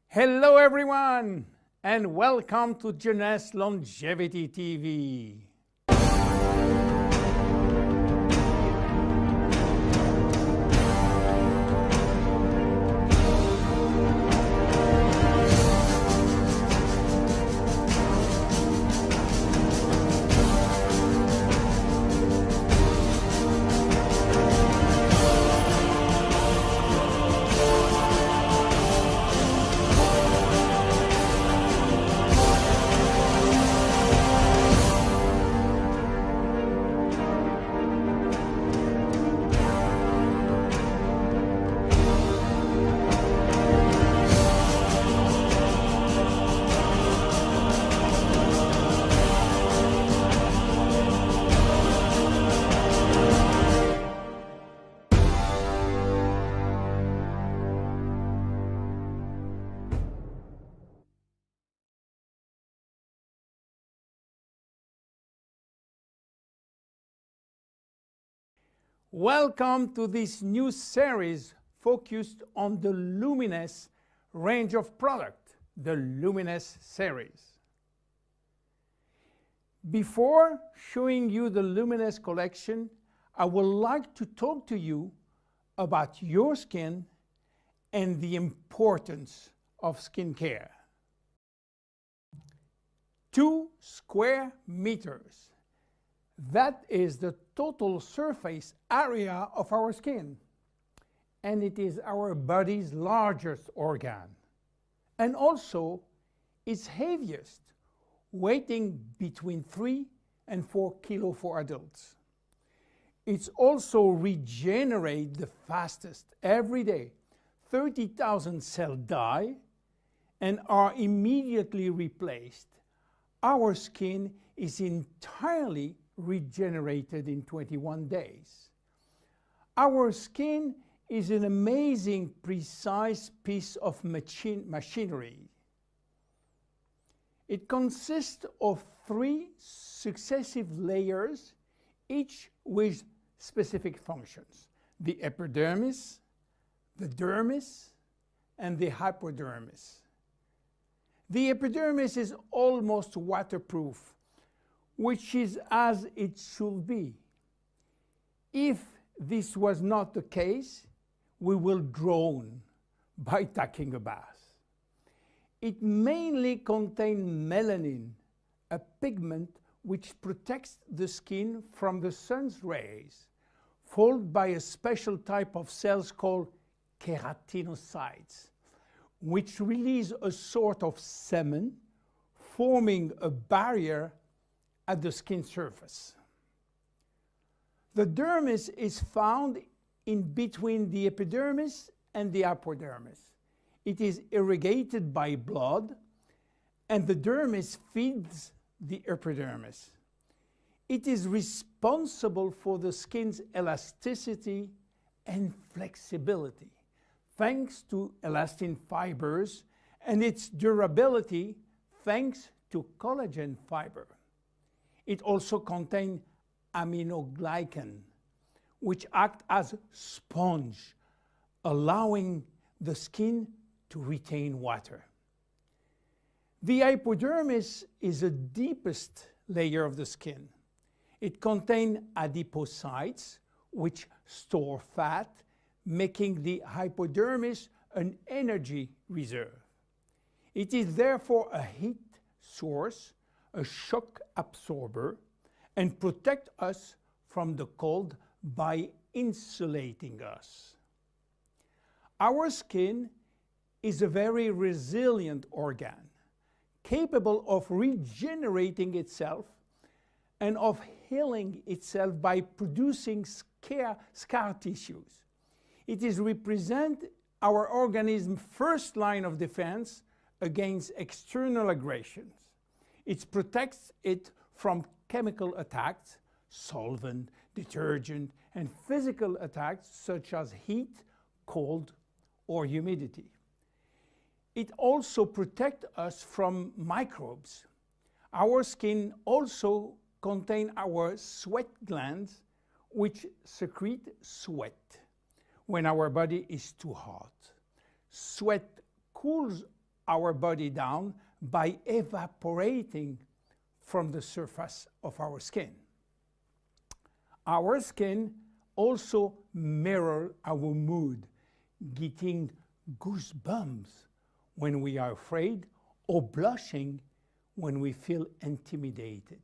Hello everyone, and welcome to Jeunesse Longevity TV. Welcome to this new series focused on the Luminous range of product, the Luminous series. Before showing you the Luminous collection, I would like to talk to you about your skin and the importance of skincare. 2 square meters. That is the total surface area of our skin, and it is our body's largest organ, and also its heaviest, weighing between 3 and 4 kilos for adults. It's also regenerates the fastest every day. 30,000 cells die and are immediately replaced. Our skin is entirely regenerated in 21 days. Our skin is an amazing, precise piece of machinery. It consists of 3 successive layers, each with specific functions: the epidermis, the dermis, and the hypodermis. The epidermis is almost waterproof, which is as it should be. If this was not the case, we will drown by taking a bath. It mainly contains melanin, a pigment which protects the skin from the sun's rays, followed by a special type of cells called keratinocytes, which release a sort of semen, forming a barrier at the skin surface. The dermis is found in between the epidermis and the hypodermis. It is irrigated by blood, and the dermis feeds the epidermis. It is responsible for the skin's elasticity and flexibility, thanks to elastin fibers, and its durability, thanks to collagen fiber. It also contains aminoglycan, which act as sponge, allowing the skin to retain water. The hypodermis is the deepest layer of the skin. It contains adipocytes, which store fat, making the hypodermis an energy reserve. It is therefore a heat source, a shock absorber, and protect us from the cold by insulating us. Our skin is a very resilient organ, capable of regenerating itself and of healing itself by producing scar tissues. It is represent our organism's first line of defense against external aggressions. It protects it from chemical attacks, solvent, detergent, and physical attacks such as heat, cold, or humidity. It also protects us from microbes. Our skin also contains our sweat glands, which secrete sweat when our body is too hot. Sweat cools our body down by evaporating from the surface of our skin. Our skin also mirrors our mood, getting goosebumps when we are afraid or blushing when we feel intimidated.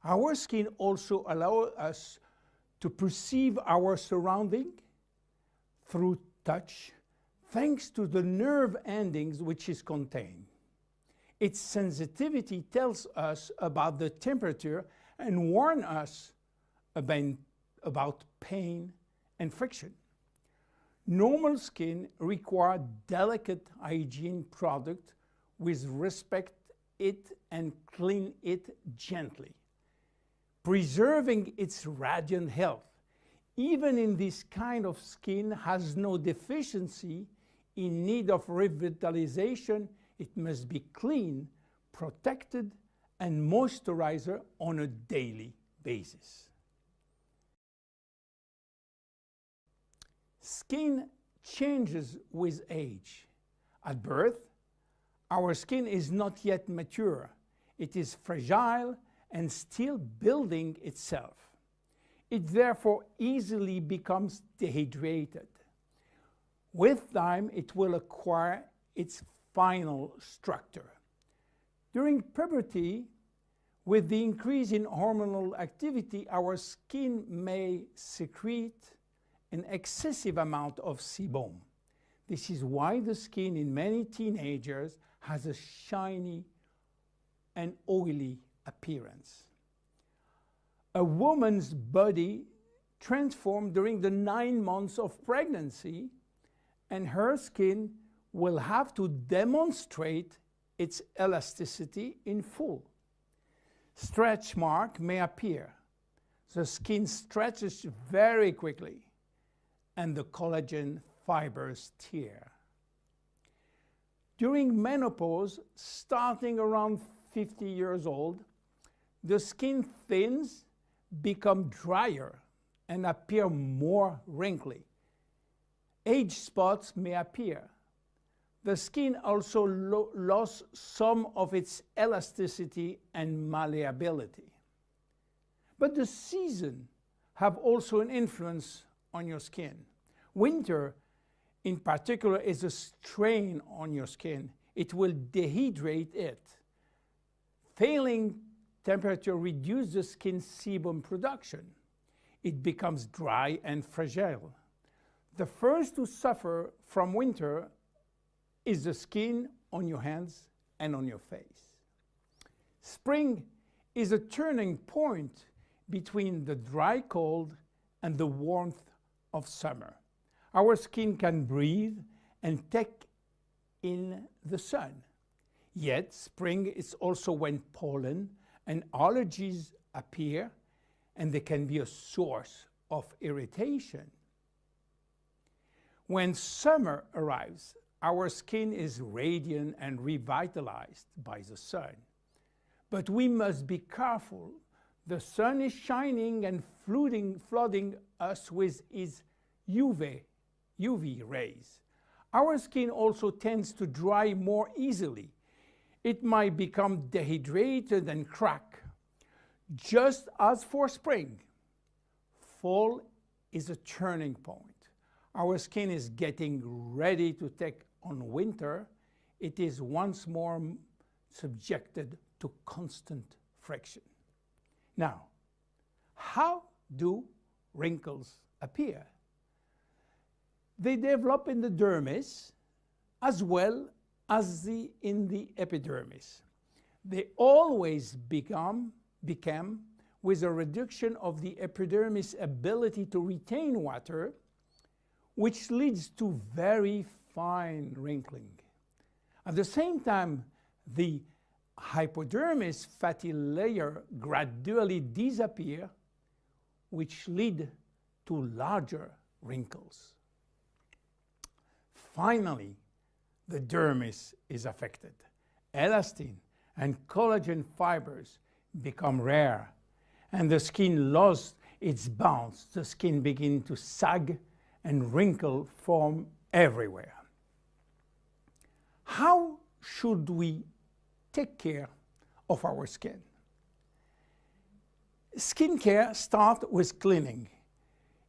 Our skin also allows us to perceive our surrounding through touch, thanks to the nerve endings which is contained. Its sensitivity tells us about the temperature and warns us about pain and friction. Normal skin requires delicate hygiene product with respect it and clean it gently, preserving its radiant health. Even in this kind of skin has no deficiency in need of revitalization, it must be clean, protected, and moisturized on a daily basis. Skin changes with age. At birth, our skin is not yet mature. It is fragile and still building itself. It therefore easily becomes dehydrated. With time, it will acquire its final structure. During puberty, with the increase in hormonal activity, our skin may secrete an excessive amount of sebum. This is why the skin in many teenagers has a shiny and oily appearance. A woman's body transforms during the 9 months of pregnancy, and her skin will have to demonstrate its elasticity in full. Stretch marks may appear. The skin stretches very quickly, and the collagen fibers tear. During menopause, starting around 50 years old, the skin thins, become drier, and appear more wrinkly. Age spots may appear. The skin also lost some of its elasticity and malleability. But the seasons have also an influence on your skin. Winter, in particular, is a strain on your skin. It will dehydrate it. Failing temperature reduces the skin sebum production. It becomes dry and fragile. The first to suffer from winter is the skin on your hands and on your face. Spring is a turning point between the dry cold and the warmth of summer. Our skin can breathe and take in the sun. Yet spring is also when pollen and allergies appear, and they can be a source of irritation. When summer arrives, our skin is radiant and revitalized by the sun. But we must be careful. The sun is shining and flooding us with its UV rays. Our skin also tends to dry more easily. It might become dehydrated and crack. Just as for spring, fall is a turning point. Our skin is getting ready to take on winter. It is once more subjected to constant friction. Now, how do wrinkles appear? They develop in the dermis as well as in the epidermis. They always became with a reduction of the epidermis' ability to retain water, which leads to very fine wrinkling. At the same time, the hypodermis fatty layer gradually disappear, which lead to larger wrinkles. Finally, the dermis is affected. Elastin and collagen fibers become rare, and the skin lost its bounce. The skin begins to sag and wrinkles form everywhere. How should we take care of our skin? Skincare starts with cleaning.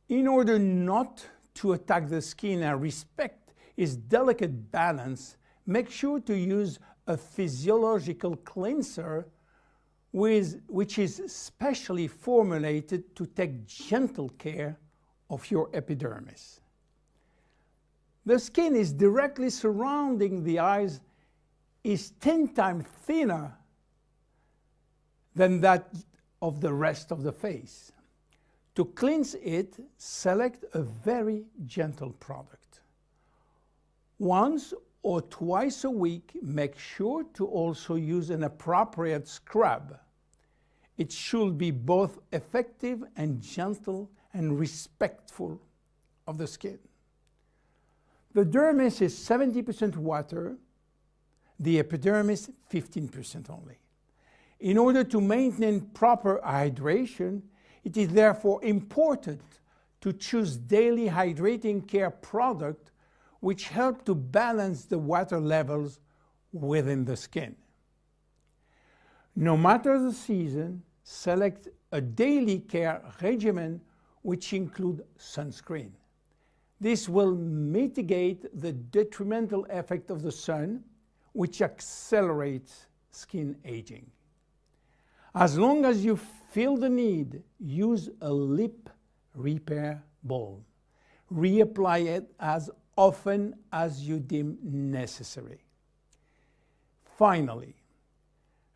In order not to attack the skin and respect its delicate balance, make sure to use a physiological cleanser which is specially formulated to take gentle care of your epidermis. The skin is directly surrounding the eyes is 10 times thinner than that of the rest of the face. To cleanse it, select a very gentle product. Once or twice a week, make sure to also use an appropriate scrub. It should be both effective and gentle and respectful of the skin. The dermis is 70% water, the epidermis 15% only. In order to maintain proper hydration, it is therefore important to choose daily hydrating care products which help to balance the water levels within the skin. No matter the season, select a daily care regimen which includes sunscreen. This will mitigate the detrimental effect of the sun, which accelerates skin aging. As long as you feel the need, use a lip repair balm. Reapply it as often as you deem necessary. Finally,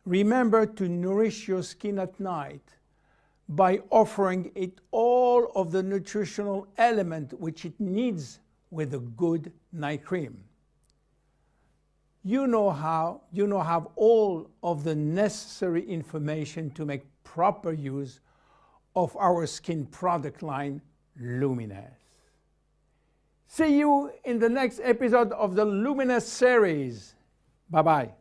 remember to nourish your skin at night by offering it all of the nutritional element which it needs with a good night cream. You now have all of the necessary information to make proper use of our skin product line, Luminous. See you in the next episode of the Luminous series. Bye-bye.